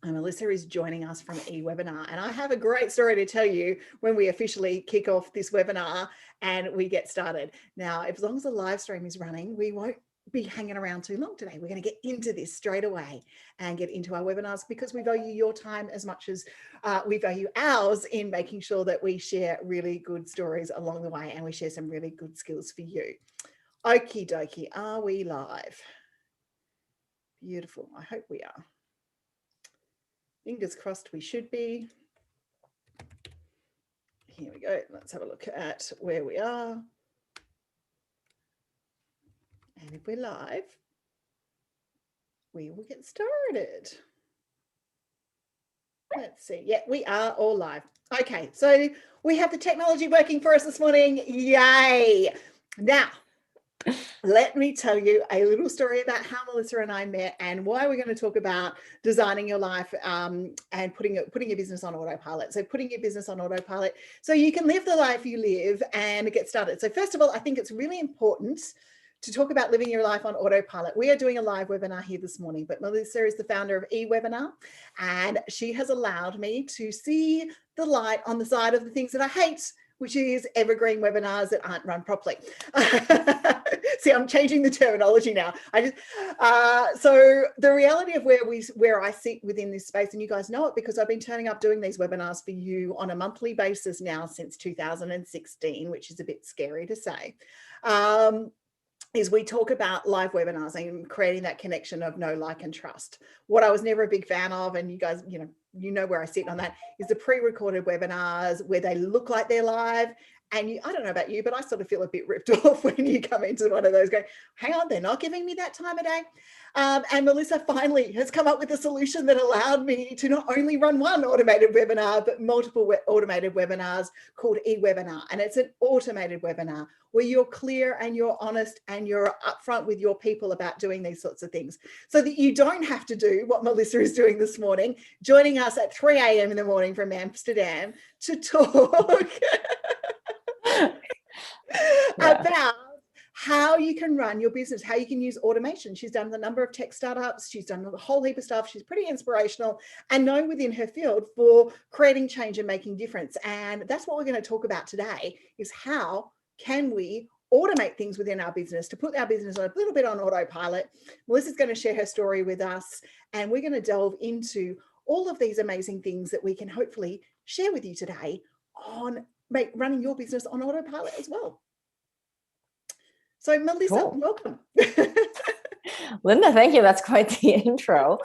And Melissa is joining us from eWebinar. And I have a great story to tell you when we officially kick off this webinar and we get started. Now, as long as the live stream is running, we won't be hanging around too long today. We're going to get into this straight away and get into our webinars because we value your time as much as we value ours in making sure that we share really good stories along the way and we share some really good skills for you. Okie dokie, are we live? Beautiful. I hope we are. Fingers crossed we should be. Here we go. Let's have a look at where we are. And if we're live, we will get started. Let's see. Yeah, we are all live. Okay, so we have the technology working for us this morning. Yay. Now, let me tell you a little story about how Melissa and I met and why we're going to talk about designing your life and putting your business on autopilot. So putting your business on autopilot so you can live the life you live and get started. So first of all, I think it's really important to talk about living your life on autopilot. We are doing a live webinar here this morning, but Melissa is the founder of eWebinar, and she has allowed me to see the light on the side of the things that I hate, which is evergreen webinars that aren't run properly. See, I'm changing the terminology now. So the reality of where I sit within this space, and you guys know it because I've been turning up doing these webinars for you on a monthly basis now since 2016, which is a bit scary to say. Is we talk about live webinars and creating that connection of know, like, and trust. What I was never a big fan of, and you guys, you know where I sit on that, is the pre-recorded webinars where they look like they're live. And I don't know about you, but I sort of feel a bit ripped off when you come into one of those going, hang on, they're not giving me that time of day. And Melissa finally has come up with a solution that allowed me to not only run one automated webinar, but multiple automated webinars called eWebinar. And it's an automated webinar where you're clear and you're honest and you're upfront with your people about doing these sorts of things so that you don't have to do what Melissa is doing this morning, joining us at 3 a.m. in the morning from Amsterdam to talk about how you can run your business, how you can use automation. She's done a number of tech startups. She's done a whole heap of stuff. She's pretty inspirational and known within her field for creating change and making difference. And that's what we're going to talk about today, is how can we automate things within our business to put our business a little bit on autopilot. Melissa's going to share her story with us, and we're going to delve into all of these amazing things that we can hopefully share with you today on running your business on autopilot as well. So Melissa, cool. Welcome. Linda, thank you. That's quite the intro.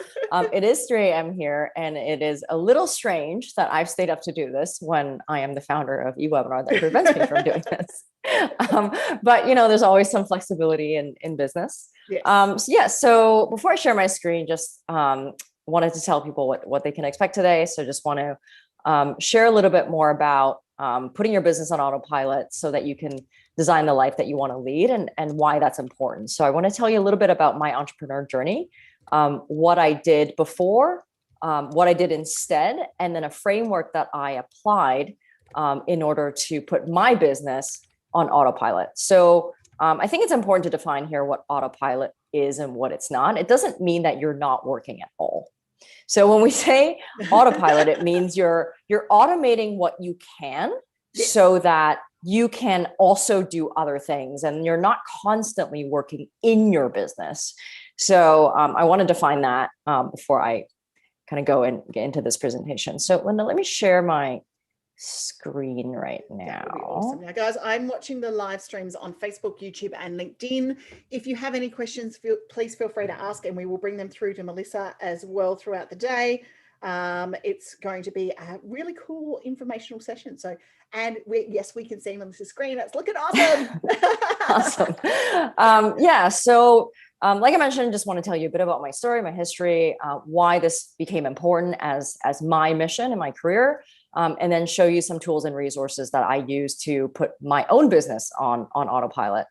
It is 3 a.m. here, and it is a little strange that I've stayed up to do this when I am the founder of eWebinar that prevents me from doing this. But, there's always some flexibility in business. Yes. So before I share my screen, just wanted to tell people what they can expect today. So just want to share a little bit more about putting your business on autopilot so that you can design the life that you want to lead and why that's important. So I want to tell you a little bit about my entrepreneur journey, what I did before, what I did instead, and then a framework that I applied in order to put my business on autopilot. So I think it's important to define here what autopilot is and what it's not. It doesn't mean that you're not working at all. So when we say autopilot, it means you're automating what you can so that you can also do other things and you're not constantly working in your business. So I want to define that before I kind of go and get into this presentation. So Linda, let me share my screen right now. That would be awesome. Now, guys, I'm watching the live streams on Facebook, YouTube, and LinkedIn. If you have any questions, please feel free to ask, and we will bring them through to Melissa as well throughout the day. It's going to be a really cool informational session. So, and we can see Melissa's screen. It's looking awesome. Awesome. So like I mentioned, just want to tell you a bit about my story, my history, why this became important as my mission in my career, and then show you some tools and resources that I use to put my own business on autopilot.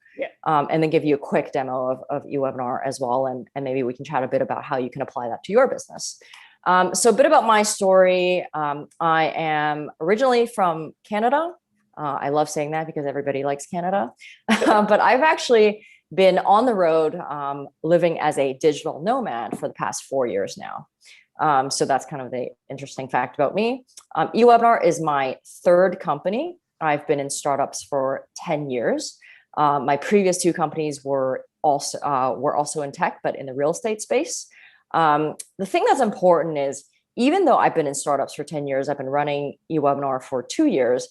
And then give you a quick demo of eWebinar as well. And maybe we can chat a bit about how you can apply that to your business. So a bit about my story. I am originally from Canada. I love saying that because everybody likes Canada. But I've actually been on the road living as a digital nomad for the past 4 years now. So that's kind of the interesting fact about me. eWebinar is my third company. I've been in startups for 10 years. My previous two companies were also in tech, but in the real estate space. The thing that's important is, even though I've been in startups for 10 years, I've been running eWebinar for 2 years,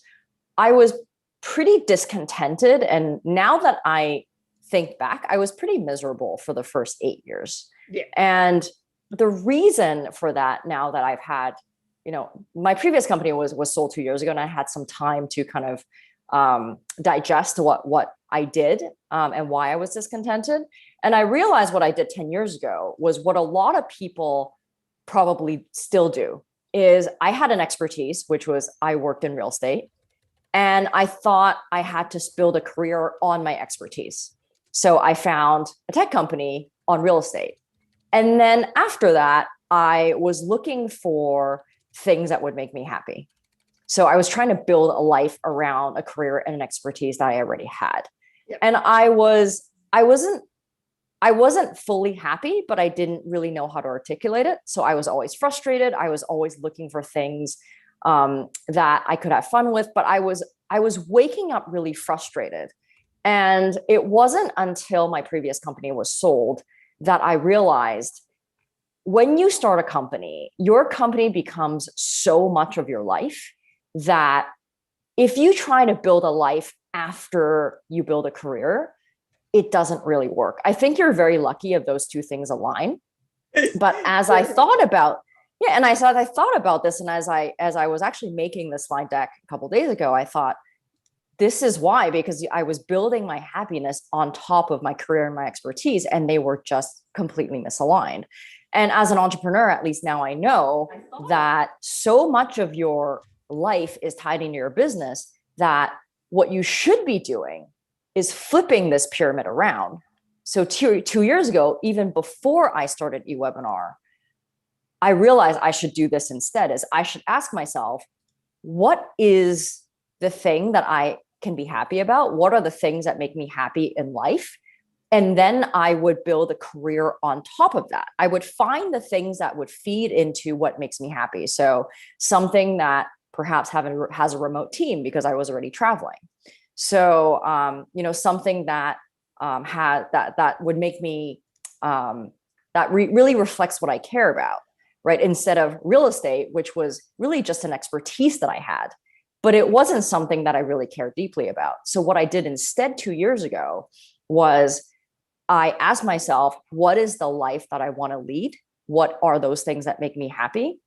I was pretty discontented. And now that I think back, I was pretty miserable for the first 8 years. Yeah. And the reason for that, now that I've had, my previous company was sold 2 years ago, and I had some time to kind of digest what I did and why I was discontented. And I realized what I did 10 years ago was what a lot of people probably still do, is I had an expertise, which was I worked in real estate, and I thought I had to build a career on my expertise. So I found a tech company on real estate. And then after that, I was looking for things that would make me happy. So I was trying to build a life around a career and an expertise that I already had. Yep. And I wasn't fully happy, but I didn't really know how to articulate it. So I was always frustrated. I was always looking for things that I could have fun with, but I was waking up really frustrated. And it wasn't until my previous company was sold that I realized, when you start a company, your company becomes so much of your life that if you try to build a life after you build a career, it doesn't really work. I think you're very lucky if those two things align. But as I thought about, I thought about this, and as I was actually making the slide deck a couple of days ago, I thought, this is why, because I was building my happiness on top of my career and my expertise, and they were just completely misaligned. And as an entrepreneur, at least now I know that so much of your life is tied into your business, that what you should be doing is flipping this pyramid around. So 2 years ago, even before I started eWebinar, I realized I should do this instead. Is I should ask myself, what is the thing that I can be happy about? What are the things that make me happy in life? And then I would build a career on top of that. I would find the things that would feed into what makes me happy. So something that perhaps has a remote team, because I was already traveling. So, something that that would make me, really reflects what I care about, right? Instead of real estate, which was really just an expertise that I had, but it wasn't something that I really cared deeply about. So what I did instead 2 years ago was I asked myself, what is the life that I want to lead? What are those things that make me happy?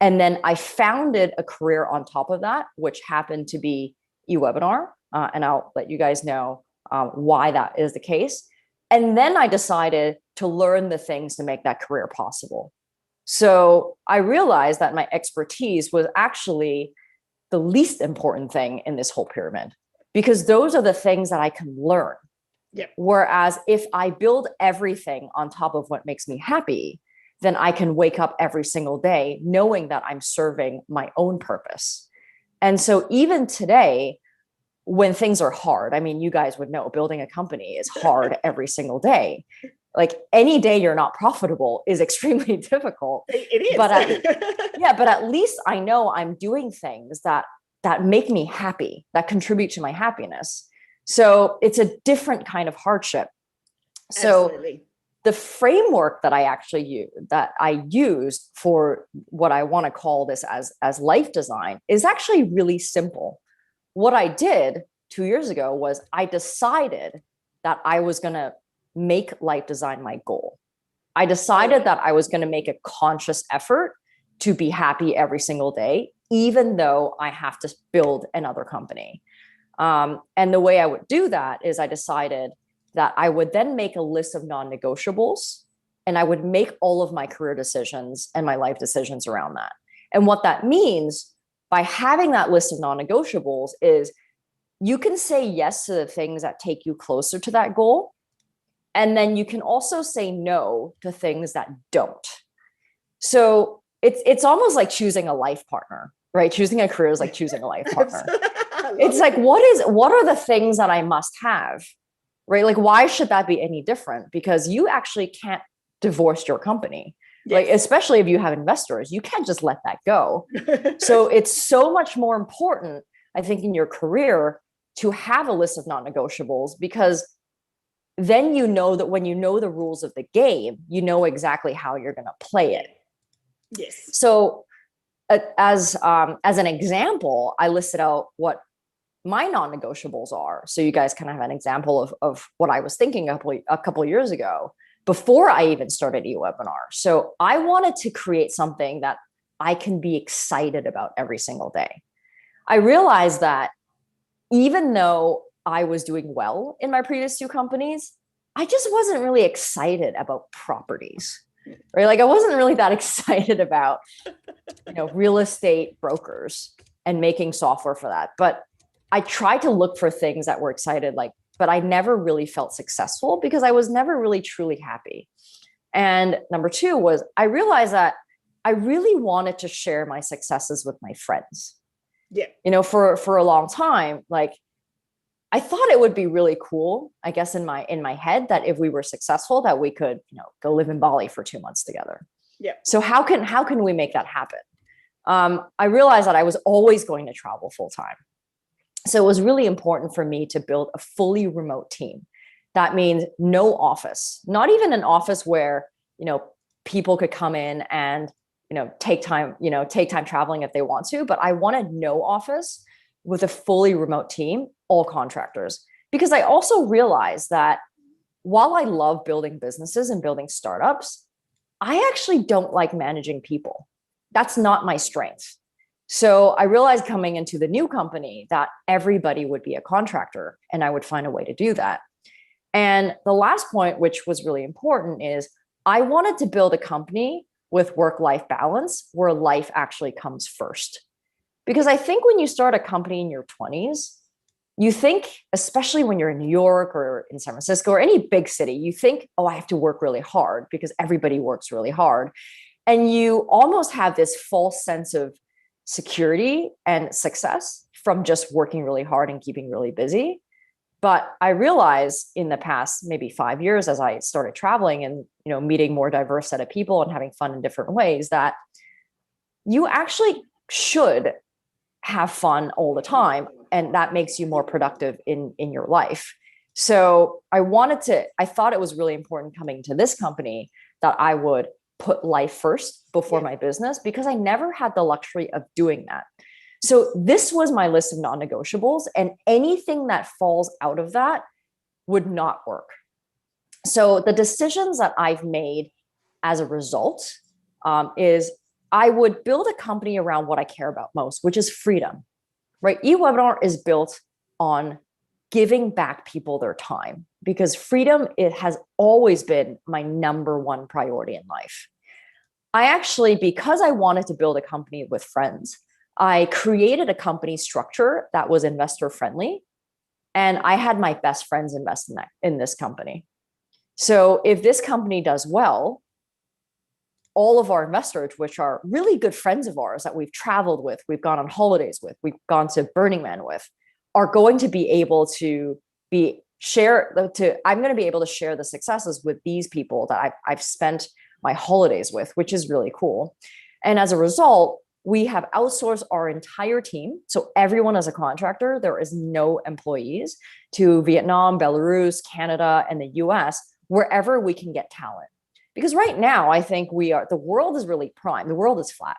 And then I founded a career on top of that, which happened to be eWebinar. And I'll let you guys know why that is the case. And then I decided to learn the things to make that career possible. So I realized that my expertise was actually the least important thing in this whole pyramid, because those are the things that I can learn. Yep. Whereas if I build everything on top of what makes me happy, then I can wake up every single day knowing that I'm serving my own purpose. And so even today, when things are hard, I mean, you guys would know building a company is hard every single day. Like any day you're not profitable is extremely difficult. It is. But at least I know I'm doing things that make me happy, that contribute to my happiness. So it's a different kind of hardship. So absolutely. The framework that I used for what I want to call this as life design is actually really simple. What I did 2 years ago was I decided that I was going to make life design my goal. I decided that I was going to make a conscious effort to be happy every single day, even though I have to build another company. And the way I would do that is I decided that I would then make a list of non-negotiables, and I would make all of my career decisions and my life decisions around that. And what that means by having that list of non-negotiables is you can say yes to the things that take you closer to that goal. And then you can also say no to things that don't. So it's almost like choosing a life partner, right? Choosing a career is like choosing a life partner. It's like, what are the things that I must have, right? Like, why should that be any different? Because you actually can't divorce your company, Like, Yes. especially if you have investors, you can't just let that go. So it's so much more important, I think, in your career to have a list of non-negotiables, because then you know that when you know the rules of the game, you know exactly how you're going to play it. Yes. So as an example, I listed out what my non-negotiables are, so you guys kind of have an example of what I was thinking a couple of years ago before I even started eWebinar. So I wanted to create something that I can be excited about every single day. I realized that even though I was doing well in my previous two companies, I just wasn't really excited about properties, right? Like I wasn't really that excited about, real estate brokers and making software for that. But I tried to look for things that were excited, but I never really felt successful because I was never really truly happy. And number two was I realized that I really wanted to share my successes with my friends. Yeah. For a long time, like I thought it would be really cool, I guess, in my head, that if we were successful, that we could, go live in Bali for 2 months together. Yeah. So how can we make that happen? I realized that I was always going to travel full time. So it was really important for me to build a fully remote team. That means no office, not even an office where, people could come in and, take time traveling if they want to, but I wanted no office with a fully remote team, all contractors. Because I also realized that while I love building businesses and building startups, I actually don't like managing people. That's not my strength. So I realized coming into the new company that everybody would be a contractor and I would find a way to do that. And the last point, which was really important, is I wanted to build a company with work-life balance where life actually comes first. Because I think when you start a company in your 20s, you think, especially when you're in New York or in San Francisco or any big city, you think, oh, I have to work really hard because everybody works really hard. And you almost have this false sense of security and success from just working really hard and keeping really busy. But I realized in the past maybe 5 years, as I started traveling and meeting more diverse set of people and having fun in different ways, that you actually should have fun all the time, and that makes you more productive in your life. So I thought it was really important coming to this company that I would put life first before my business, because I never had the luxury of doing that. So this was my list of non-negotiables, and anything that falls out of that would not work. So the decisions that I've made as a result is I would build a company around what I care about most, which is freedom, right? eWebinar is built on giving back people their time, because freedom, it has always been my number one priority in life. Because I wanted to build a company with friends, I created a company structure that was investor friendly, and I had my best friends invest in this company. So if this company does well, all of our investors, which are really good friends of ours that we've traveled with, we've gone on holidays with, we've gone to Burning Man with, are going to be able to I'm going to be able to share the successes with these people that I've spent my holidays with, which is really cool. And as a result, we have outsourced our entire team. So everyone is a contractor. There is no employees to Vietnam, Belarus, Canada, and the US, wherever we can get talent. Because right now, I think the world is really prime. The world is flat.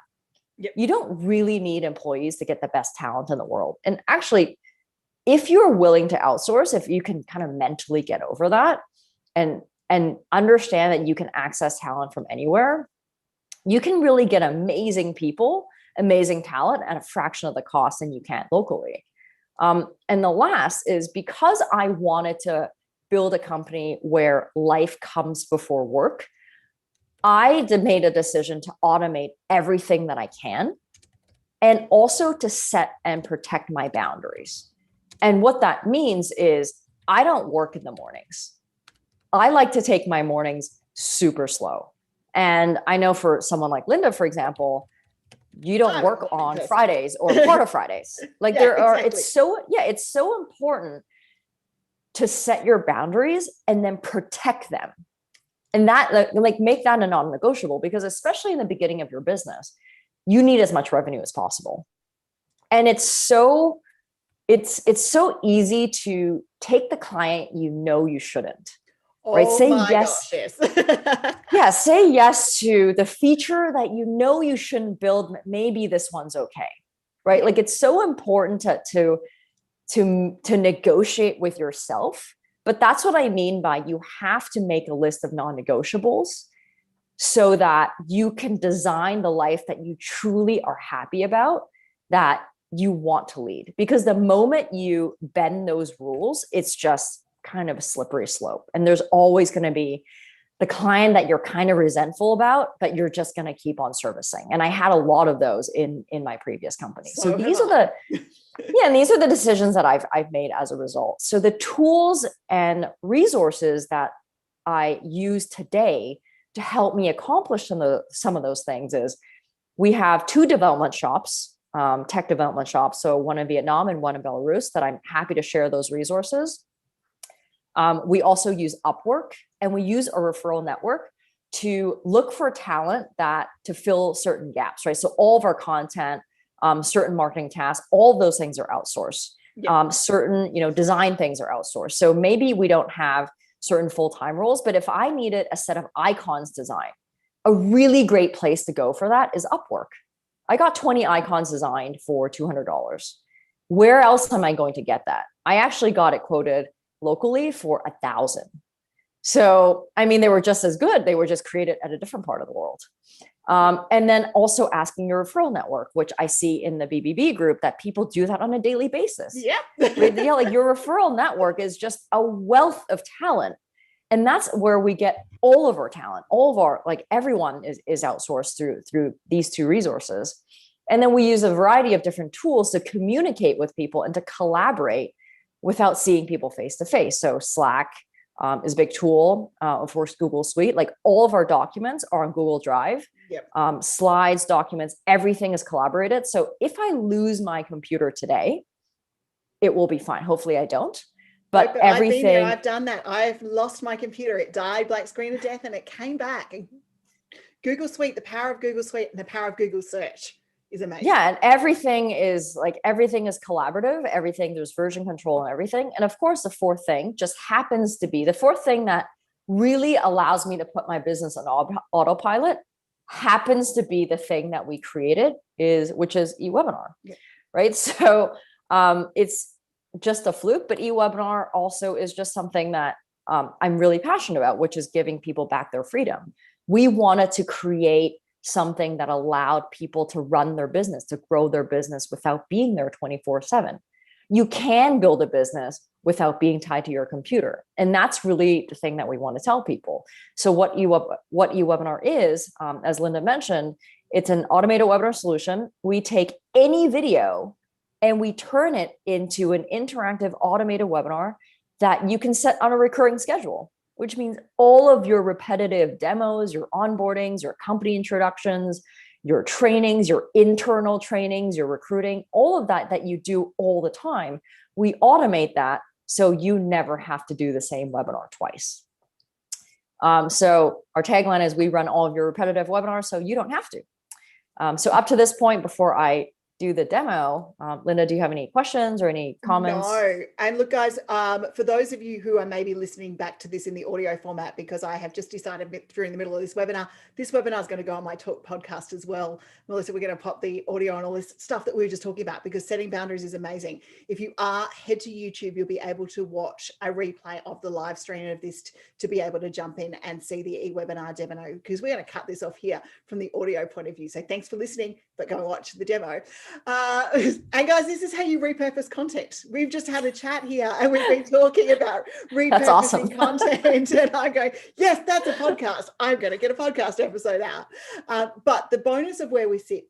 Yep. You don't really need employees to get the best talent in the world. And actually, if you're willing to outsource, if you can kind of mentally get over that and understand that you can access talent from anywhere, you can really get amazing people, amazing talent at a fraction of the cost than you can locally. And the last is, because I wanted to build a company where life comes before work, I made a decision to automate everything that I can, and also to set and protect my boundaries. And what that means is I don't work in the mornings. I like to take my mornings super slow. And I know for someone like Linda, for example, you don't work on Fridays or part of Fridays. Like exactly. It's so important to set your boundaries and then protect them. And that like make that a non-negotiable, because especially in the beginning of your business, you need as much revenue as possible. And it's so easy to take the client you shouldn't. Right? Oh Say my yes. gosh, yes. Yeah, say yes to the feature that you shouldn't build. Maybe this one's okay. Right? Like it's so important to negotiate with yourself. But that's what I mean by you have to make a list of non-negotiables so that you can design the life that you truly are happy about, that you want to lead. Because the moment you bend those rules, it's just kind of a slippery slope. And there's always going to be the client that you're kind of resentful about, but you're just going to keep on servicing. And I had a lot of those in my previous company. So these are the decisions that I've made as a result. So the tools and resources that I use today to help me accomplish some of those things is we have 2 development shops, tech development shops. So one in Vietnam and one in Belarus, that I'm happy to share those resources. We also use Upwork, and we use a referral network to look for talent to fill certain gaps, right? So all of our content, certain marketing tasks, all of those things are outsourced. Yeah. Certain, design things are outsourced. So maybe we don't have certain full-time roles, but if I needed a set of icons design, a really great place to go for that is Upwork. I got 20 icons designed for $200. Where else am I going to get that? I actually got it quoted locally for 1,000. So, I mean, they were just as good. They were just created at a different part of the world. And then also asking your referral network, which I see in the BBB group that people do that on a daily basis. Yep. Yeah, like your referral network is just a wealth of talent. And that's where we get all of our talent. All of our, like everyone is outsourced through these 2 resources. And then we use a variety of different tools to communicate with people and to collaborate without seeing people face to face. So Slack is a big tool. Of course, Google Suite, like all of our documents are on Google Drive. Yep. Slides, documents, everything is collaborated. So if I lose my computer today, it will be fine. Hopefully I don't. But everything. I've been there, I've done that. I've lost my computer. It died, black screen of death, and it came back. Google Suite, the power of Google Suite and the power of Google Search is amazing. Yeah, and everything is collaborative. Everything, there's version control and everything. And of course, the fourth thing that really allows me to put my business on autopilot happens to be the thing that we created, which is eWebinar. Yeah. Right? So it's just a fluke, but eWebinar also is just something that I'm really passionate about, which is giving people back their freedom. We wanted to create something that allowed people to run their business, to grow their business without being there 24/7. You can build a business without being tied to your computer. And that's really the thing that we want to tell people. So what eWebinar is, as Linda mentioned, it's an automated webinar solution. We take any video and we turn it into an interactive automated webinar that you can set on a recurring schedule, which means all of your repetitive demos, your onboardings, your company introductions, your trainings, your internal trainings, your recruiting, all of that you do all the time, we automate that so you never have to do the same webinar twice. So our tagline is, we run all of your repetitive webinars so you don't have to. So up to this point, before I do the demo, Linda, do you have any questions or any comments? No. And look, guys, for those of you who are maybe listening back to this in the audio format, because I have just decided during the middle of this webinar is going to go on my podcast as well. Melissa, we're going to pop the audio and all this stuff that we were just talking about, because setting boundaries is amazing. If you head to YouTube, you'll be able to watch a replay of the live stream of this to be able to jump in and see the eWebinar demo, because we're going to cut this off here from the audio point of view. So thanks for listening, but go and watch the demo. And guys, this is how you repurpose content. We've just had a chat here and we've been talking about repurposing content, and I go, yes, that's a podcast. I'm going to get a podcast episode out. But the bonus of where we sit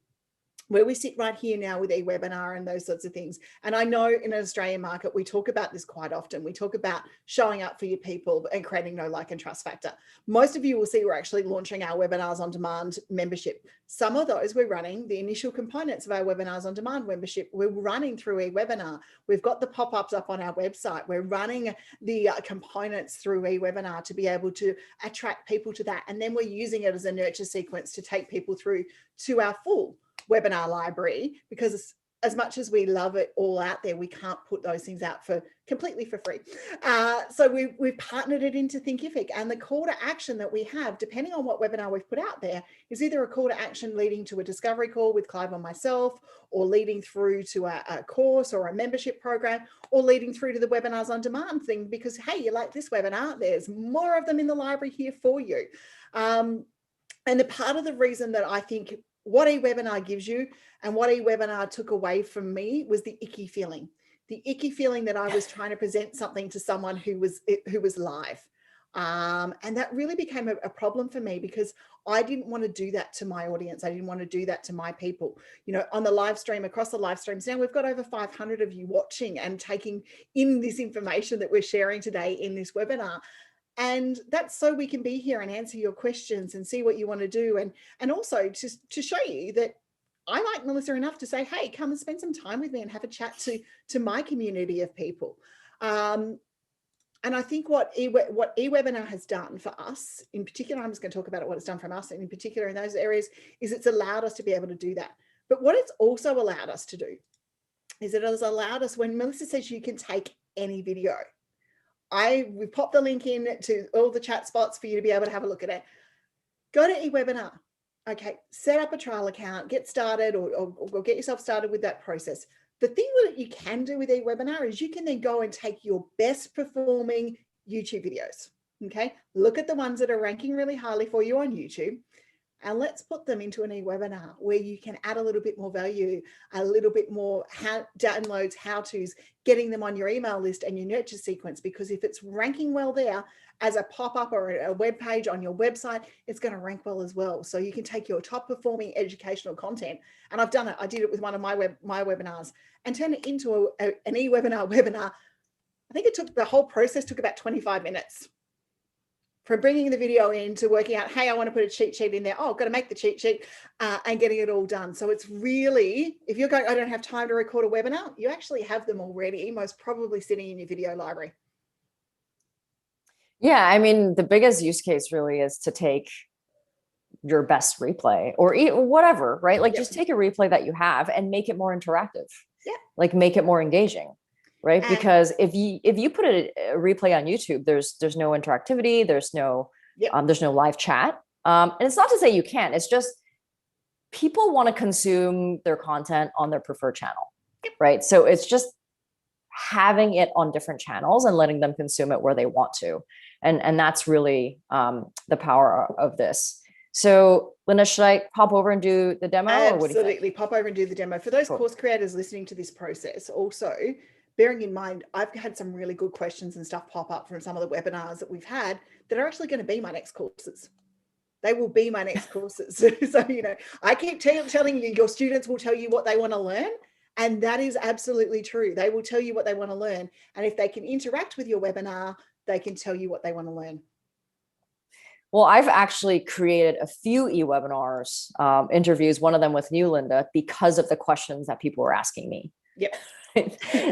where we sit right here now with eWebinar and those sorts of things. And I know in an Australian market, we talk about this quite often. We talk about showing up for your people and creating know, like, and trust factor. Most of you will see we're actually launching our Webinars on Demand membership. Some of those we're running, the initial components of our Webinars on Demand membership, we're running through eWebinar. We've got the pop-ups up on our website. We're running the components through eWebinar to be able to attract people to that. And then we're using it as a nurture sequence to take people through to our full webinar library, because as much as we love it all out there, we can't put those things out completely for free. So we've partnered it into Thinkific, and the call to action that we have, depending on what webinar we've put out there, is either a call to action leading to a discovery call with Clive or myself, or leading through to a course or a membership program, or leading through to the Webinars on Demand thing, because, hey, you like this webinar, there's more of them in the library here for you. And the part of the reason that I think what eWebinar gives you and what eWebinar took away from me was the icky feeling. The icky feeling that I was trying to present something to someone who was live. And that really became a problem for me, because I didn't want to do that to my audience. I didn't want to do that to my people. You know, on the live stream, across the live streams now, we've got over 500 of you watching and taking in this information that we're sharing today in this webinar. And that's so we can be here and answer your questions and see what you want to do. And also to show you that I like Melissa enough to say, hey, come and spend some time with me and have a chat to my community of people. And I think what eWebinar has done for us, in particular, I'm just going to talk about what it's done for us, and in particular in those areas, is it's allowed us to be able to do that. But what it's also allowed us to do is it has allowed us, when Melissa says you can take any video, we popped the link in to all the chat spots for you to be able to have a look at it. Go to eWebinar. Okay, set up a trial account, get started, or get yourself started with that process. The thing that you can do with eWebinar is you can then go and take your best performing YouTube videos. Okay, look at the ones that are ranking really highly for you on YouTube, and let's put them into an eWebinar where you can add a little bit more value, a little bit more downloads, how-tos, getting them on your email list and your nurture sequence. Because if it's ranking well there as a pop-up or a web page on your website, it's going to rank well as well. So you can take your top performing educational content, and I've done it. I did it with one of my webinars, and turn it into an eWebinar webinar. I think the whole process took about 25 minutes. From bringing the video in to working out, hey, I want to put a cheat sheet in there. Oh, I've got to make the cheat sheet, and getting it all done. So it's really, if you're going, I don't have time to record a webinar, you actually have them already, most probably sitting in your video library. Yeah, I mean, the biggest use case really is to take your best replay or whatever, right? Like, just take a replay that you have and make it more interactive. Yeah. Like, make it more engaging. Right. Because if you put a replay on YouTube, there's no interactivity, there's no live chat. And it's not to say you can't, it's just people want to consume their content on their preferred channel. Right. So it's just having it on different channels and letting them consume it where they want to. And that's really the power of this. So Linda, should I pop over and do the demo? Absolutely. Or what do you think? Pop over and do the demo. For those course creators listening to this process, also, bearing in mind, I've had some really good questions and stuff pop up from some of the webinars that we've had that are actually going to be my next courses. They will be my next courses. So, you know, I keep telling you, your students will tell you what they want to learn. And that is absolutely true. They will tell you what they want to learn. And if they can interact with your webinar, they can tell you what they want to learn. Well, I've actually created a few e-webinars, interviews, one of them with you, Linda, because of the questions that people were asking me. Yep.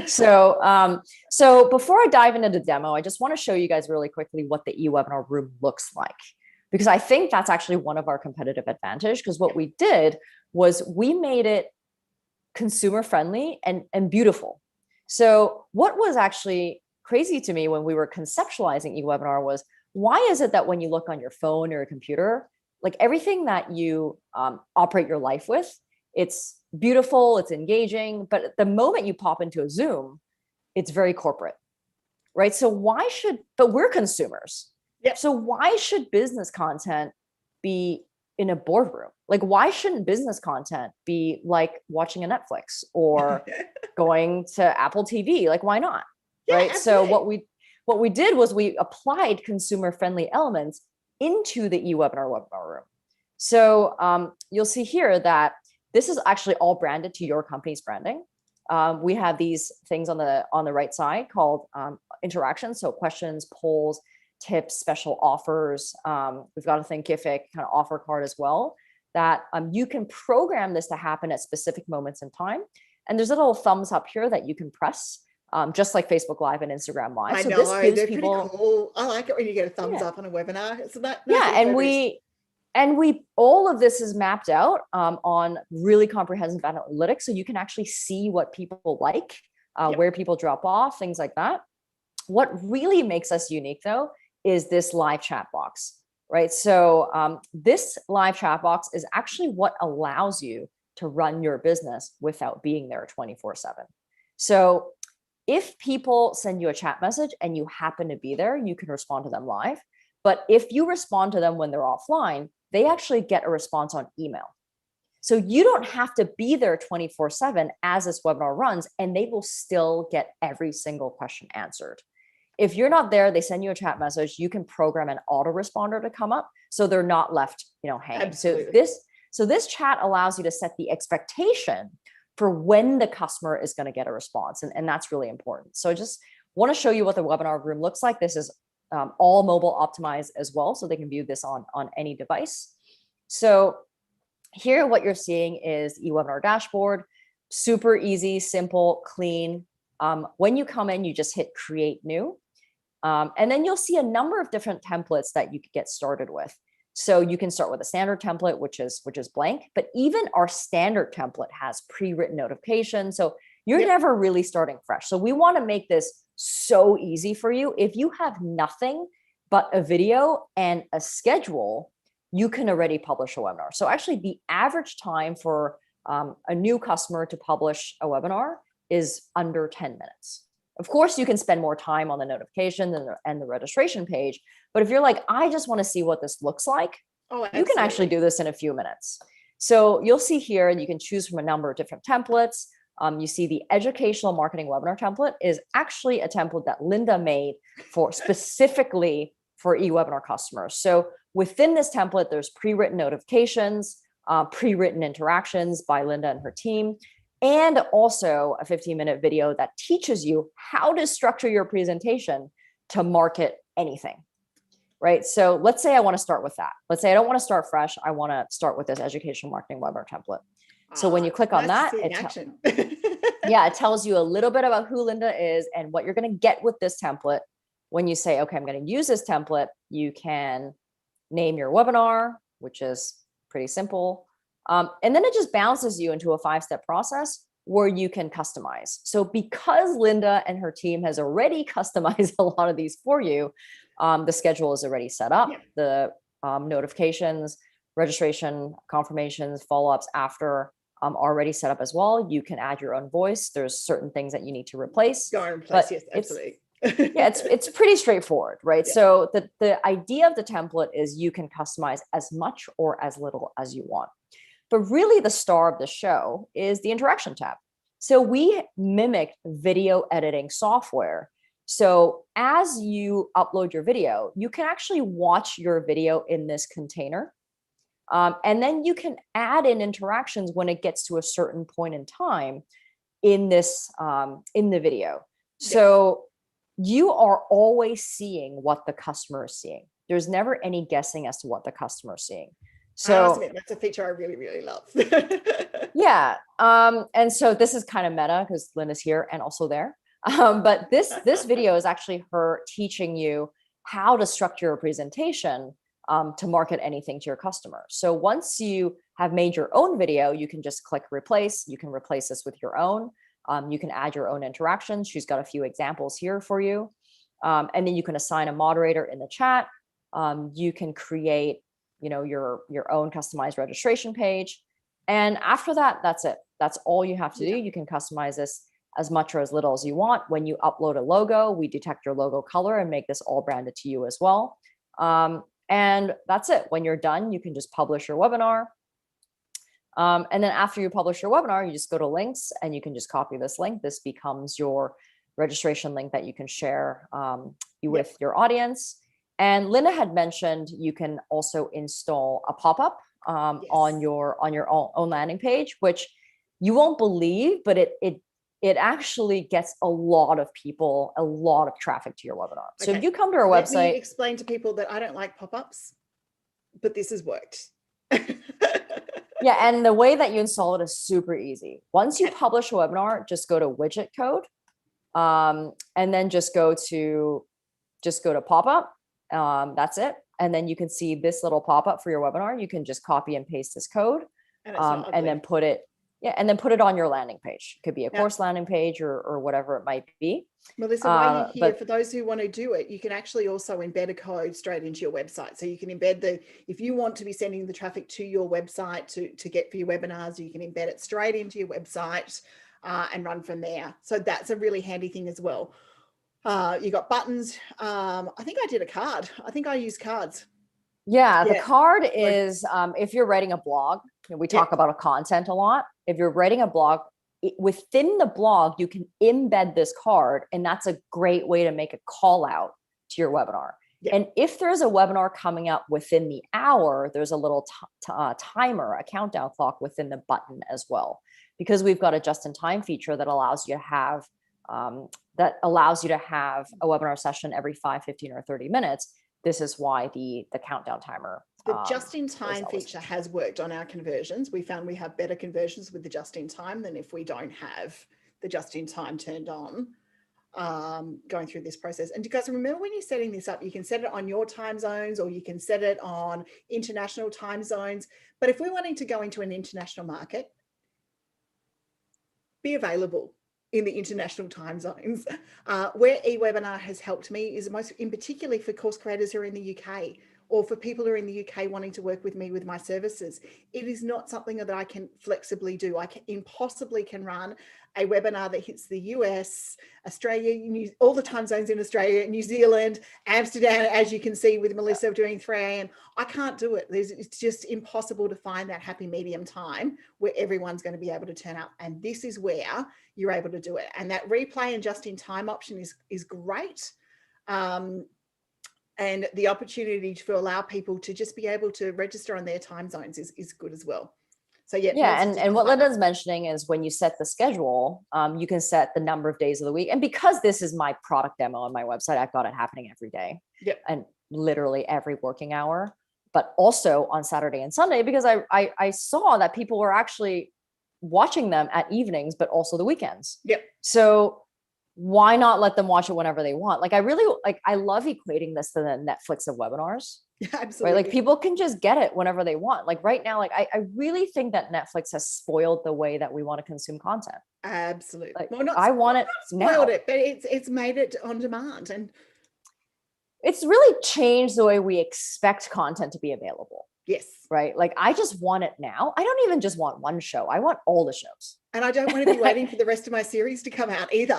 So before I dive into the demo, I just want to show you guys really quickly what the e-webinar room looks like, because I think that's actually one of our competitive advantage. Because what we did was we made it consumer friendly and beautiful. So what was actually crazy to me when we were conceptualizing e-webinar was, why is it that when you look on your phone or your computer, like everything that you operate your life with, it's beautiful, it's engaging, but the moment you pop into a Zoom, it's very corporate, right? So but we're consumers. Yep. So why should business content be in a boardroom? Like, why shouldn't business content be like watching a Netflix or going to Apple TV? Like, why not? Yeah, right. Absolutely. So what we did was we applied consumer friendly elements into the webinar room. So you'll see here that this is actually all branded to your company's branding. We have these things on the right side called interactions. So questions, polls, tips, special offers. We've got a Thinkific kind of offer card as well that you can program this to happen at specific moments in time. And there's a little thumbs up here that you can press, just like Facebook Live and Instagram Live. I So know, this gives they're people, pretty cool. I like it when you get a thumbs yeah, up on a webinar. So that yeah, and we all of this is mapped out on really comprehensive analytics, so you can actually see what people like, where people drop off, things like that. What really makes us unique, though, is this live chat box, right? So this live chat box is actually what allows you to run your business without being there 24/7. So if people send you a chat message and you happen to be there, you can respond to them live. But if you respond to them when they're offline, they actually get a response on email. So you don't have to be there 24/7 as this webinar runs, and they will still get every single question answered. If you're not there, they send you a chat message, you can program an autoresponder to come up so they're not left, hanging. Absolutely. So this chat allows you to set the expectation for when the customer is going to get a response. And that's really important. So I just want to show you what the webinar room looks like. This is all mobile optimized as well, so they can view this on any device. So here, what you're seeing is eWebinar dashboard, super easy, simple, clean. When you come in, you just hit create new. And then you'll see a number of different templates that you could get started with. So you can start with a standard template, which is blank, but even our standard template has pre-written notifications. So you're never really starting fresh. So we want to make this so easy for you. If you have nothing but a video and a schedule, you can already publish a webinar. So actually the average time for a new customer to publish a webinar is under 10 minutes. Of course, you can spend more time on the notification and the registration page. But if you're like, I just want to see what this looks like, you can actually do this in a few minutes. So you'll see here, and you can choose from a number of different templates. You see the educational marketing webinar template is actually a template that Linda made specifically for eWebinar customers. So within this template, there's pre-written notifications, pre-written interactions by Linda and her team, and also a 15-minute video that teaches you how to structure your presentation to market anything, right? So let's say I want to start with that. Let's say I don't want to start fresh. I want to start with this educational marketing webinar template. So when you click on that, it tells you a little bit about who Linda is and what you're going to get with this template. When you say, okay, I'm going to use this template, you can name your webinar, which is pretty simple. And then it just bounces you into a 5-step process where you can customize. So because Linda and her team has already customized a lot of these for you, the schedule is already set up, the notifications, registration, confirmations, follow-ups after already set up as well. You can add your own voice. There's certain things that you need to replace. Yes, absolutely. It's pretty straightforward, right? Yeah. So the idea of the template is you can customize as much or as little as you want. But really the star of the show is the interaction tab. So we mimicked video editing software. So as you upload your video, you can actually watch your video in this container. And then you can add in interactions when it gets to a certain point in time in this, in the video. So you are always seeing what the customer is seeing. There's never any guessing as to what the customer is seeing. So that's a feature I really, really love. Yeah. And so this is kind of meta because Linda's here and also there. But this video is actually her teaching you how to structure a presentation to market anything to your customer. So once you have made your own video, you can just click replace. You can replace this with your own. You can add your own interactions. She's got a few examples here for you. And then you can assign a moderator in the chat. You can create, your own customized registration page. And after that, that's it. That's all you have to do. You can customize this as much or as little as you want. When you upload a logo, we detect your logo color and make this all branded to you as well. And that's it. When you're done, you can just publish your webinar. And then after you publish your webinar, you just go to links and you can just copy this link. This becomes your registration link that you can share with your audience. And Linda had mentioned you can also install a pop-up on your own landing page, which you won't believe, but it actually gets a lot of people, a lot of traffic to your webinar. So if you come to our Let website, me explain to people that I don't like pop-ups, but this has worked. yeah, and the way that you install it is super easy. Once you publish a webinar, just go to widget code, and then just go to pop-up. That's it. And then you can see this little pop-up for your webinar. You can just copy and paste this code, and then put it on your landing page. It could be a course landing page or whatever it might be. Melissa, while you're here, for those who want to do it, you can actually also embed a code straight into your website. So you can embed if you want to be sending the traffic to your website to get for your webinars, you can embed it straight into your website and run from there. So that's a really handy thing as well. You got buttons. I think I did a card. I think I used cards. Yeah, the card is if you're writing a blog, we talk about a content a lot. If you're writing a blog, within the blog, you can embed this card, and that's a great way to make a call out to your webinar. And if there's a webinar coming up within the hour, there's a little timer, a countdown clock within the button as well, because we've got a just-in-time feature that allows you to have a webinar session every 5, 15, or 30 minutes. This is why the countdown timer. The just-in-time feature has worked on our conversions. We found we have better conversions with the just-in-time than if we don't have the just-in-time turned on going through this process. And you guys remember, when you're setting this up, you can set it on your time zones, or you can set it on international time zones. But if we're wanting to go into an international market, be available in the international time zones. Where eWebinar has helped me is in particularly for course creators who are in the UK, or for people who are in the UK wanting to work with me with my services. It is not something that I can flexibly do. I impossibly can run a webinar that hits the US, Australia, all the time zones in Australia, New Zealand, Amsterdam, as you can see with Melissa doing 3 a.m. I can't do it. It's just impossible to find that happy medium time where everyone's going to be able to turn up. And this is where you're able to do it. And that replay and just-in-time option is great. And the opportunity to allow people to just be able to register on their time zones is good as well. So and what Linda's mentioning is when you set the schedule, you can set the number of days of the week. And because this is my product demo on my website, I've got it happening every day, and literally every working hour, but also on Saturday and Sunday, because I saw that people were actually watching them at evenings, but also the weekends. So why not let them watch it whenever they want? Like, I love equating this to the Netflix of webinars. Yeah, absolutely. Right? Like, people can just get it whenever they want. Like right now, like I really think that Netflix has spoiled the way that we want to consume content. Absolutely. Like, well, I want it spoiled now. it, but it's made it on demand, and it's really changed the way we expect content to be available. Yes. Right. Like, I just want it now. I don't even just want one show. I want all the shows. And I don't want to be waiting for the rest of my series to come out either.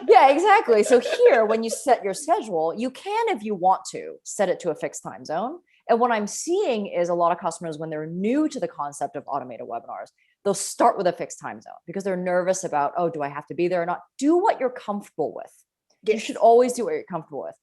Yeah, exactly. So here, when you set your schedule, you can, if you want to, set it to a fixed time zone. And what I'm seeing is a lot of customers, when they're new to the concept of automated webinars, they'll start with a fixed time zone because they're nervous about, oh, do I have to be there or not? Do what you're comfortable with. Yes. You should always do what you're comfortable with.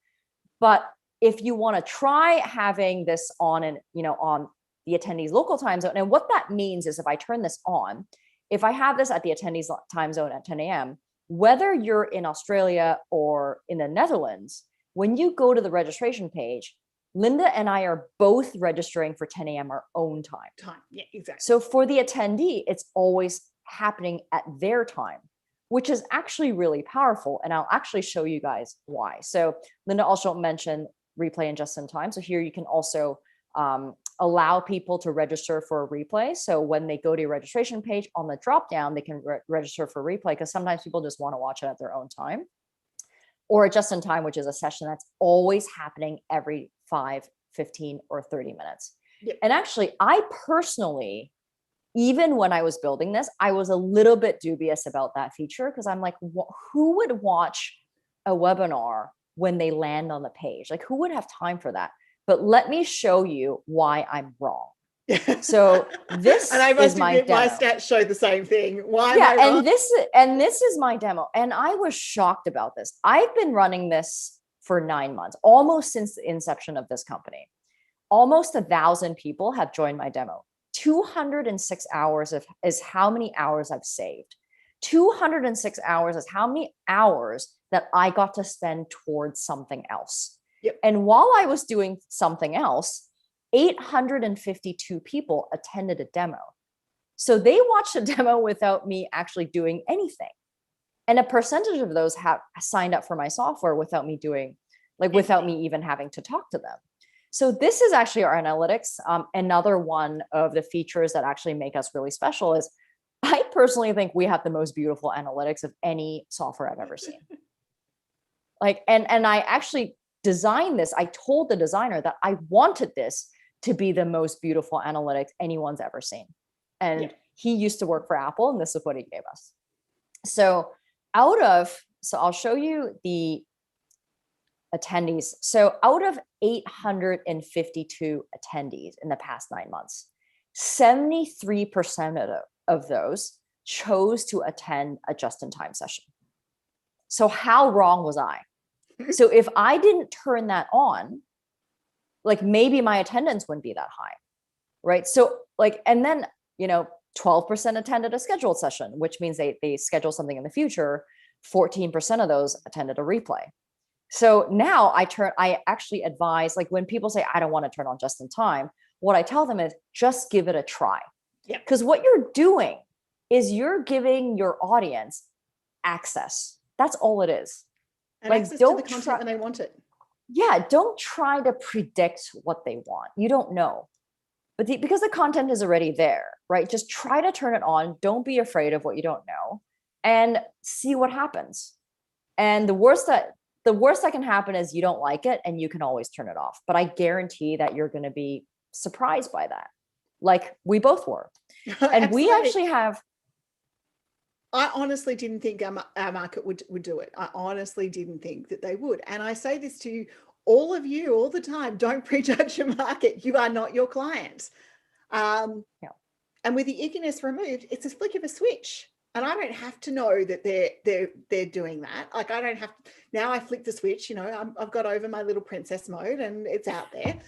But if you want to try having this on on the attendees' local time zone, and what that means is, if I turn this on, if I have this at the attendees' time zone at 10 a.m., whether you're in Australia or in the Netherlands, when you go to the registration page, Linda and I are both registering for 10 a.m. our own time. Yeah, exactly. So for the attendee, it's always happening at their time, which is actually really powerful. And I'll actually show you guys why. So Linda also mentioned replay and just in time. So here you can also allow people to register for a replay. So when they go to your registration page, on the drop down, they can register for replay, because sometimes people just want to watch it at their own time. Or just in time, which is a session that's always happening every 5, 15, or 30 minutes. Yep. And actually, I personally, even when I was building this, I was a little bit dubious about that feature, because I'm like, who would watch a webinar when they land on the page? Like, who would have time for that? But let me show you why I'm wrong. So this and I must is my admit, demo. my stats show the same thing. Why am I wrong? and this is my demo. And I was shocked about this. I've been running this for 9 months, almost since the inception of this company. almost 1,000 people have joined my demo. 206 hours is how many hours I've saved. 206 hours is how many hours that I got to spend towards something else. Yep. And while I was doing something else, 852 people attended a demo. So they watched a demo without me actually doing anything. And a percentage of those have signed up for my software without me doing, like without me even having to talk to them. So this is actually our analytics. Another one of the features that actually make us really special is I personally think we have the most beautiful analytics of any software I've ever seen. Like, and I actually designed this. I told the designer that I wanted this to be the most beautiful analytics anyone's ever seen. And he used to work for Apple, and this is what he gave us. So I'll show you the attendees. So out of 852 attendees in the past 9 months, 73% of those chose to attend a just-in-time session. So how wrong was I? So if I didn't turn that on, like maybe my attendance wouldn't be that high, right? So like, and then, 12% attended a scheduled session, which means they schedule something in the future. 14% of those attended a replay. So now I actually advise, like when people say, I don't want to turn on just in time, what I tell them is just give it a try. Because what you're doing is you're giving your audience access. That's all it is. And like, access to the content when they want it. Yeah, don't try to predict what they want. You don't know. But because the content is already there, right? Just try to turn it on. Don't be afraid of what you don't know and see what happens. And the worst that can happen is you don't like it and you can always turn it off. But I guarantee that you're going to be surprised by that. Like we both were. And we actually have. I honestly didn't think our market would do it. I honestly didn't think that they would. And I say this to all of you all the time. Don't prejudge your market. You are not your client. And with the ickiness removed, it's a flick of a switch. And I don't have to know that they're doing that. Like I don't have to, now I flick the switch, I've got over my little princess mode and it's out there.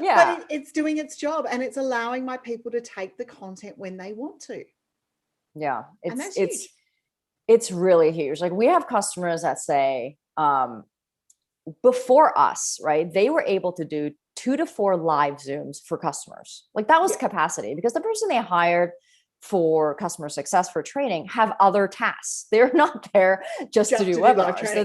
But it's doing its job and it's allowing my people to take the content when they want to. Yeah, it's really huge. Like we have customers that say, before us, right? They were able to do 2 to 4 live Zooms for customers. Like that was capacity because the person they hired for customer success for training have other tasks. They're not there just to do webinars. So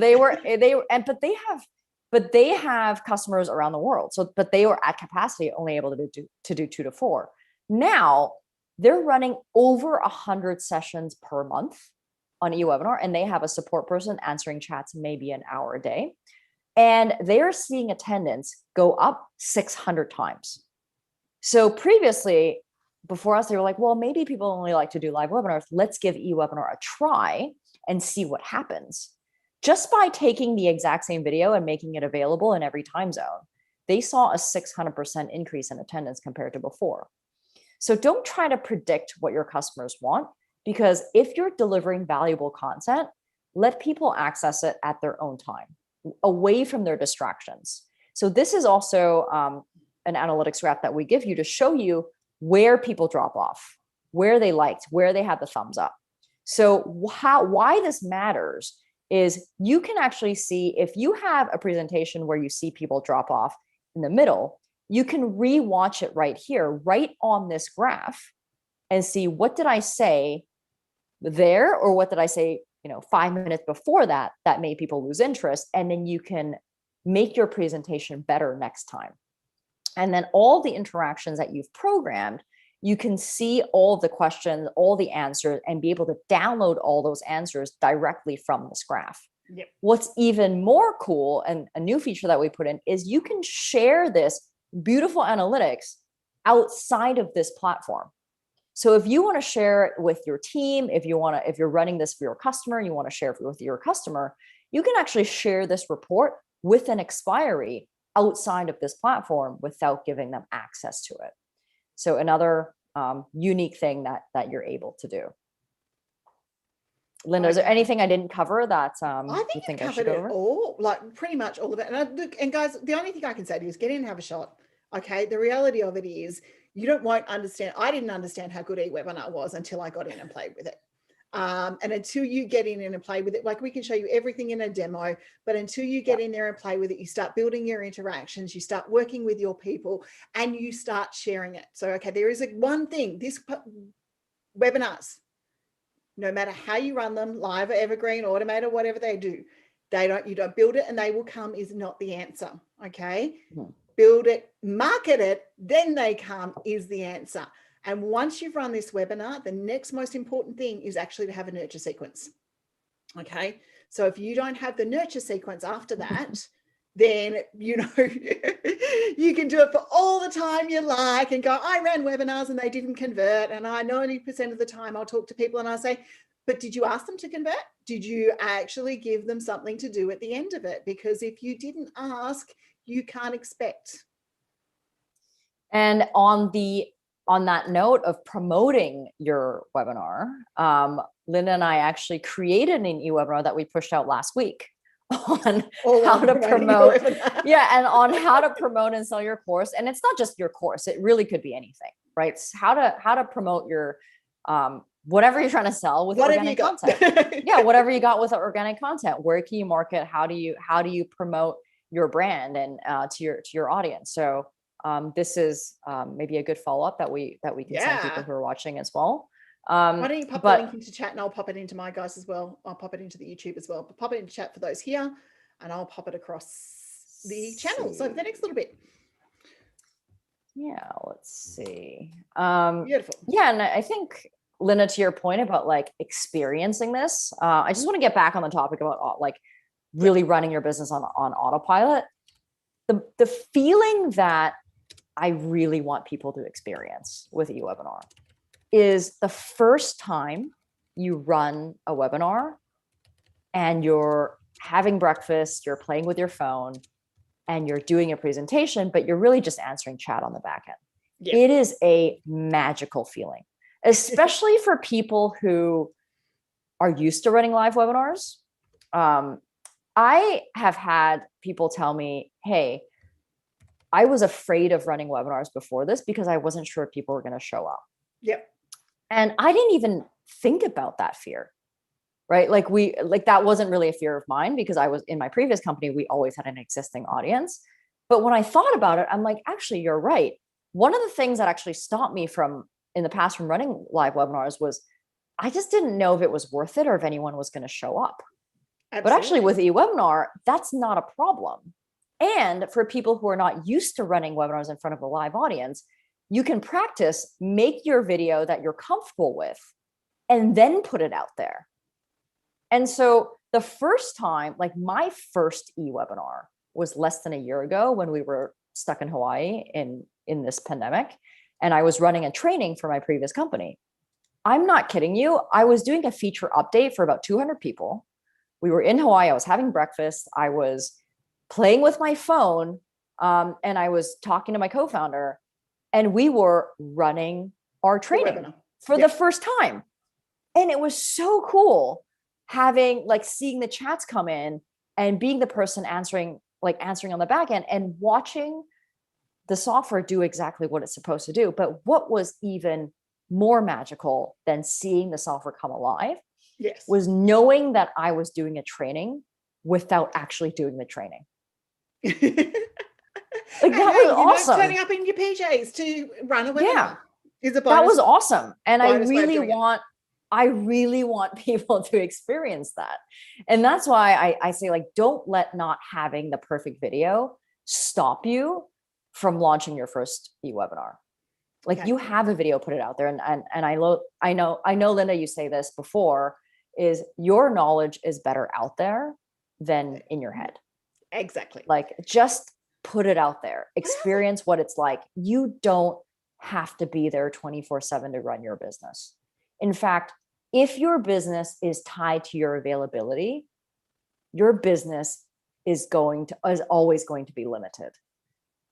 they have customers around the world. So, but they were at capacity, only able to do 2 to 4. Now they're running over 100 sessions per month on eWebinar, and they have a support person answering chats maybe an hour a day. And they're seeing attendance go up 600 times. So previously, before us, they were like, well, maybe people only like to do live webinars. Let's give eWebinar a try and see what happens. Just by taking the exact same video and making it available in every time zone, they saw a 600% increase in attendance compared to before. So don't try to predict what your customers want, because if you're delivering valuable content, let people access it at their own time, away from their distractions. So this is also an analytics graph that we give you to show you where people drop off, where they liked, where they had the thumbs up. So why this matters is you can actually see if you have a presentation where you see people drop off in the middle, you can re-watch it right here, right on this graph, and see what did I say there, or what did I say 5 minutes before that made people lose interest, and then you can make your presentation better next time. And then all the interactions that you've programmed, you can see all the questions, all the answers, and be able to download all those answers directly from this graph. Yep. What's even more cool, and a new feature that we put in, is you can share this beautiful analytics outside of this platform. So if you want to share it with your team, if you're running this for your customer, you want to share it with your customer, you can actually share this report with an expiry outside of this platform without giving them access to it. So another unique thing that you're able to do. Linda, is there Okay. anything I didn't cover that I you think think you've I should covered go it over? all, like pretty much all of it. And look, and guys, the only thing I can say to you is get in and have a shot. Okay. The reality of it is you won't understand. I didn't understand how good eWebinar was until I got in and played with it. And until you get in and play with it, like we can show you everything in a demo, but until you get in there and play with it, you start building your interactions, you start working with your people, and you start sharing it. So, okay, there is one thing, this webinars, no matter how you run them, live or evergreen, automated, whatever they do, you don't build it and they will come is not the answer. Okay. Build it, market it, then they come is the answer. And once you've run this webinar, the next most important thing is actually to have a nurture sequence. Okay. So if you don't have the nurture sequence after that, then, you can do it for all the time you like and go, I ran webinars and they didn't convert. And I 90% of the time I'll talk to people and I say, but did you ask them to convert? Did you actually give them something to do at the end of it? Because if you didn't ask, you can't expect. And on that note of promoting your webinar, Linda and I actually created an e-webinar that we pushed out last week on how to promote, and on how to promote and sell your course. And it's not just your course; it really could be anything, right? It's how to promote your whatever you're trying to sell with organic content. Whatever you got with organic content. Where can you market? How do you promote your brand and to your audience? So this is maybe a good follow-up that we can send people who are watching as well. Why don't you pop the link into chat and I'll pop it into my guys as well. I'll pop it into the YouTube as well, but pop it into chat for those here and I'll pop it across the channels over the next little bit. Yeah, let's see. Beautiful. Yeah, and I think, Linda, to your point about like experiencing this, I just want to get back on the topic about like really running your business on autopilot. The feeling that I really want people to experience with eWebinar is the first time you run a webinar and you're having breakfast, you're playing with your phone, and you're doing a presentation, but you're really just answering chat on the back end. Yeah. It is a magical feeling, especially for people who are used to running live webinars. I have had people tell me, hey, I was afraid of running webinars before this because I wasn't sure if people were going to show up. Yep. And I didn't even think about that fear, right? Like that wasn't really a fear of mine because I was in my previous company, we always had an existing audience. But when I thought about it, I'm like, actually, you're right. One of the things that actually stopped me in the past from running live webinars was I just didn't know if it was worth it or if anyone was going to show up. Absolutely. But actually with eWebinar, that's not a problem. And for people who are not used to running webinars in front of a live audience, you can practice, make your video that you're comfortable with, and then put it out there. And so the first time, like my first eWebinar was less than a year ago when we were stuck in Hawaii in this pandemic, and I was running a training for my previous company. I'm not kidding you. I was doing a feature update for about 200 people. We were in Hawaii. I was having breakfast. I was playing with my phone, and I was talking to my co-founder, and we were running our training for the first time. And it was so cool seeing the chats come in and being the person answering on the back end and watching the software do exactly what it's supposed to do. But what was even more magical than seeing the software come alive was knowing that I was doing a training without actually doing the training. That was awesome. Turning up in your PJs to run a webinar is a bonus. That was awesome. And I really want people to experience that. And that's why I say, like, don't let not having the perfect video stop you from launching your first eWebinar. Like you have a video, put it out there. And I know, Linda, you say this before, is your knowledge is better out there than in your head. Exactly. Like just put it out there, experience what it's like. You don't have to be there 24/7 to run your business. In fact, if your business is tied to your availability, your business is always going to be limited.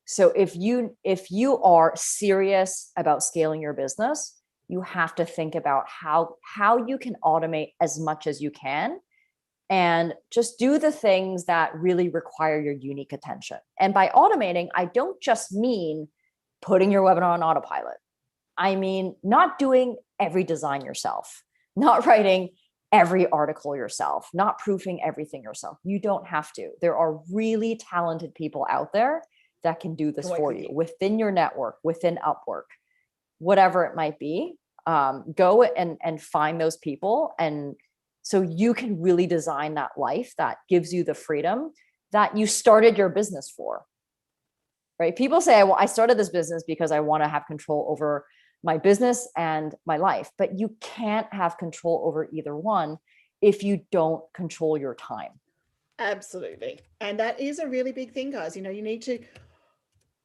So if you are serious about scaling your business, you have to think about how you can automate as much as you can, and just do the things that really require your unique attention. And by automating, I don't just mean putting your webinar on autopilot. I mean, not doing every design yourself, not writing every article yourself, not proofing everything yourself. You don't have to. There are really talented people out there that can do this for you within your network, within Upwork, whatever it might be. Go and find those people, and so you can really design that life that gives you the freedom that you started your business for. Right? People say, I started this business because I want to have control over my business and my life, but you can't have control over either one if you don't control your time. Absolutely. And that is a really big thing, guys. You know, you need to,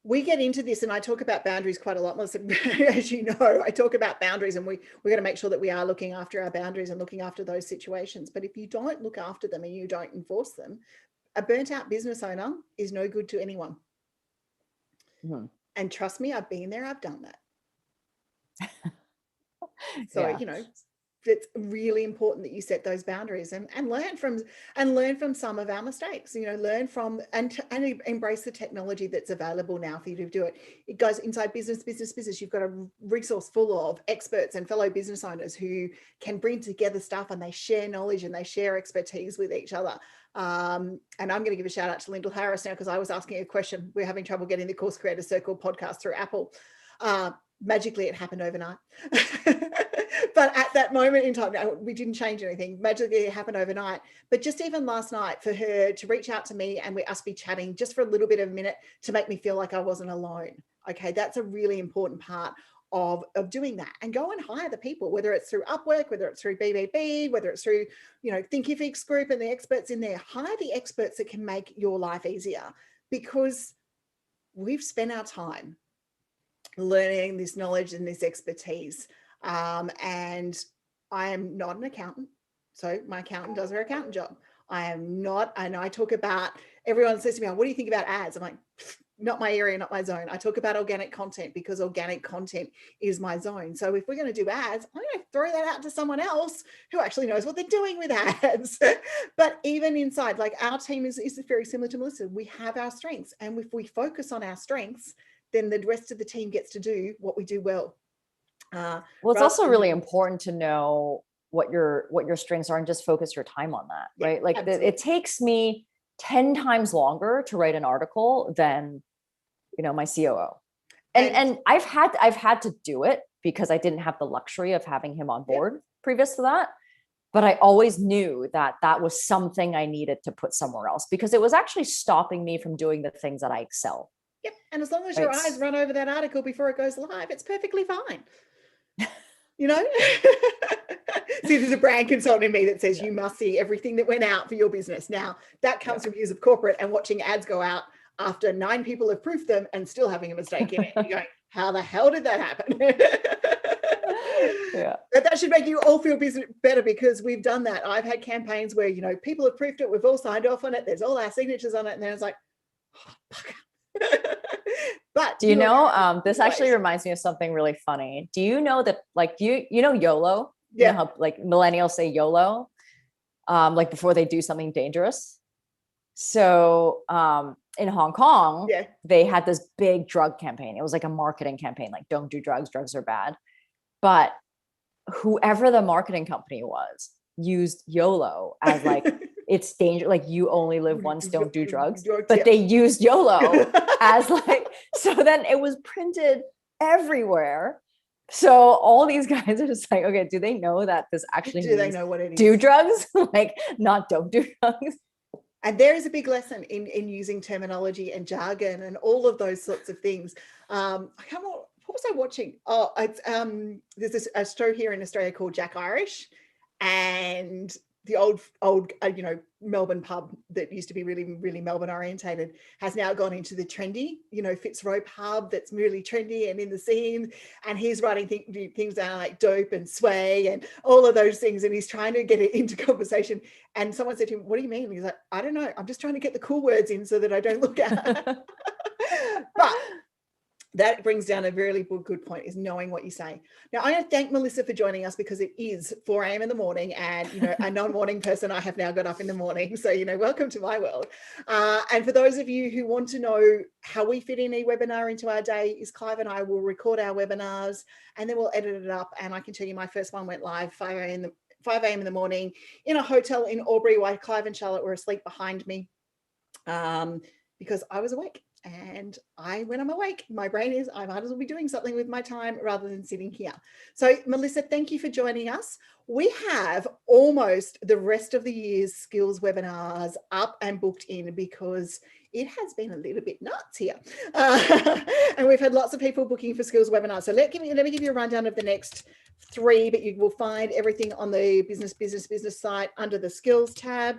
we get into this, and I talk about boundaries quite a lot. As you know, I talk about boundaries, and we're going to make sure that we are looking after our boundaries and looking after those situations. But if you don't look after them and you don't enforce them, a burnt out business owner is no good to anyone. Mm-hmm. And trust me, I've been there, I've done that. So, you know, it's really important that you set those boundaries and learn from some of our mistakes, you know, learn from and embrace the technology that's available now for you to do it. It goes inside business. You've got a resource full of experts and fellow business owners who can bring together stuff, and they share knowledge and they share expertise with each other. And I'm going to give a shout out to Lyndall Harris now, because I was asking a question. We're having trouble getting the Course Creator Circle podcast through Apple. Magically, it happened overnight. But at that moment in time, we didn't change anything. Magically, it happened overnight. But just even last night, for her to reach out to me and us be chatting just for a little bit of a minute to make me feel like I wasn't alone. Okay, that's a really important part of doing that. And go and hire the people, whether it's through Upwork, whether it's through BBB, whether it's through, you know, Thinkific group and the experts in there. Hire the experts that can make your life easier, because we've spent our time learning this knowledge and this expertise. And I am not an accountant. So my accountant does her accountant job. I am not, and I talk about, everyone says to me, oh, what do you think about ads? I'm like, not my area, not my zone. I talk about organic content because organic content is my zone. So if we're going to do ads, I'm going to throw that out to someone else who actually knows what they're doing with ads. But even inside, like our team is very similar to Melissa. We have our strengths. And if we focus on our strengths, then the rest of the team gets to do what we do well. Well, it's also really important to know what your strengths are and just focus your time on that, right? Like it takes me 10 times longer to write an article than, you know, my COO. And I've had to do it because I didn't have the luxury of having him on board previous to that. But I always knew that was something I needed to put somewhere else, because it was actually stopping me from doing the things that I excel. Yep. And as long as your eyes run over that article before it goes live, it's perfectly fine. You know, see, there's a brand consultant in me that says you must see everything that went out for your business. Now, that comes from years of corporate and watching ads go out after 9 people have proofed them and still having a mistake in it. You're going, how the hell did that happen? But that should make you all feel better, because we've done that. I've had campaigns where, you know, people have proofed it, we've all signed off on it, there's all our signatures on it, and then it's like, oh, bugger. But do you know, this actually reminds me of something really funny. Do you know that, like, you know YOLO? Yeah. You know how, like, millennials say YOLO, like before they do something dangerous. So in Hong Kong, they had this big drug campaign. It was like a marketing campaign, like, don't do drugs, drugs are bad. But whoever the marketing company was used YOLO as like, it's dangerous, like, you only live once, don't do drugs. But they used YOLO as like, so then it was printed everywhere. So all these guys are just like, okay, do they know that this actually do they know what it is? Do drugs, like, not don't do drugs. And there is a big lesson in using terminology and jargon and all of those sorts of things. What was I watching? Oh, it's there's a show here in Australia called Jack Irish, and the old you know, Melbourne pub that used to be really, really Melbourne orientated has now gone into the trendy, you know, Fitzroy pub that's really trendy and in the scene. And he's writing things down like dope and sway and all of those things. And he's trying to get it into conversation. And someone said to him, what do you mean? And he's like, I don't know. I'm just trying to get the cool words in so that I don't look at. But That brings down a really good point, is knowing what you say. Now, I want to thank Melissa for joining us, because it is 4 a.m. in the morning, and, you know, a non-morning person, I have now got up in the morning. So, you know, welcome to my world. And for those of you who want to know how we fit in e-webinar into our day, is Clive and I will record our webinars, and then we'll edit it up. And I can tell you my first one went live 5 a.m. in the morning in a hotel in Albury, while Clive and Charlotte were asleep behind me, because I was awake. And when I'm awake, my brain is, I might as well be doing something with my time rather than sitting here. So Melissa, thank you for joining us. We have almost the rest of the year's skills webinars up and booked in, because it has been a little bit nuts here. And we've had lots of people booking for skills webinars. So let me give you a rundown of the next 3, but you will find everything on the business site under the skills tab.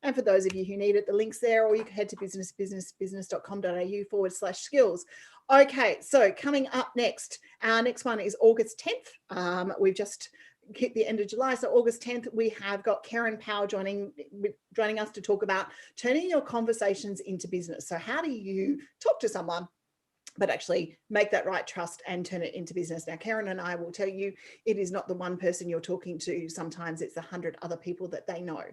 And for those of you who need it, the link's there, or you can head to business.com.au/skills. Okay, so coming up next, our next one is August 10th. We've just hit the end of July. So August 10th, we have got Karen Powell joining us to talk about turning your conversations into business. So how do you talk to someone but actually make that right trust and turn it into business? Now, Karen and I will tell you, it is not the one person you're talking to. Sometimes it's 100 other people that they know.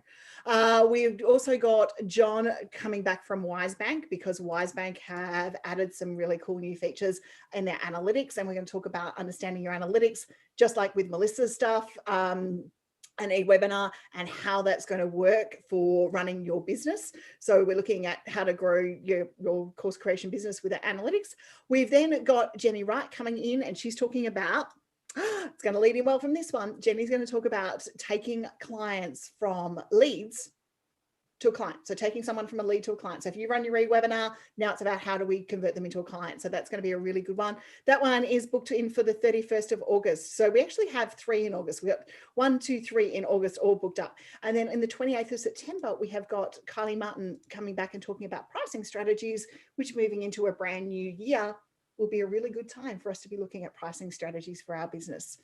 We've also got John coming back from WiseBank, because WiseBank have added some really cool new features in their analytics. And we're going to talk about understanding your analytics, just like with Melissa's stuff. An e-webinar, and how that's going to work for running your business. So we're looking at how to grow your course creation business with the analytics. We've then got Jenny Wright coming in, and she's talking about, it's going to lead in well from this one. Jenny's going to talk about taking clients from leads to a client. So taking someone from a lead to a client. So if you run your webinar, now it's about how do we convert them into a client. So that's going to be a really good one. That one is booked in for the 31st of August. So we actually have 3 in August. We've got 1, 2, 3 in August, all booked up. And then in the 28th of September, we have got Kylie Martin coming back and talking about pricing strategies, which, moving into a brand new year, will be a really good time for us to be looking at pricing strategies for our business.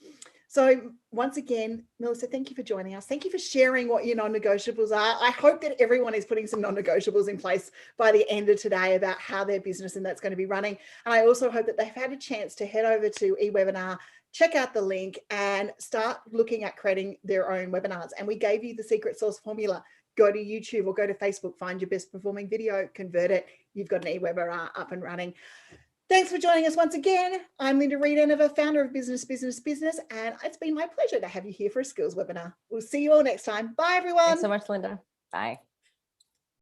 So once again, Melissa, thank you for joining us. Thank you for sharing what your non-negotiables are. I hope that everyone is putting some non-negotiables in place by the end of today about how their business and that's going to be running. And I also hope that they've had a chance to head over to eWebinar, check out the link, and start looking at creating their own webinars. And we gave you the secret sauce formula. Go to YouTube or go to Facebook, find your best performing video, convert it. You've got an eWebinar up and running. Thanks for joining us once again. I'm Linda Reed-Enever, founder of Business, and it's been my pleasure to have you here for a skills webinar. We'll see you all next time. Bye, everyone. Thanks so much, Linda. Bye.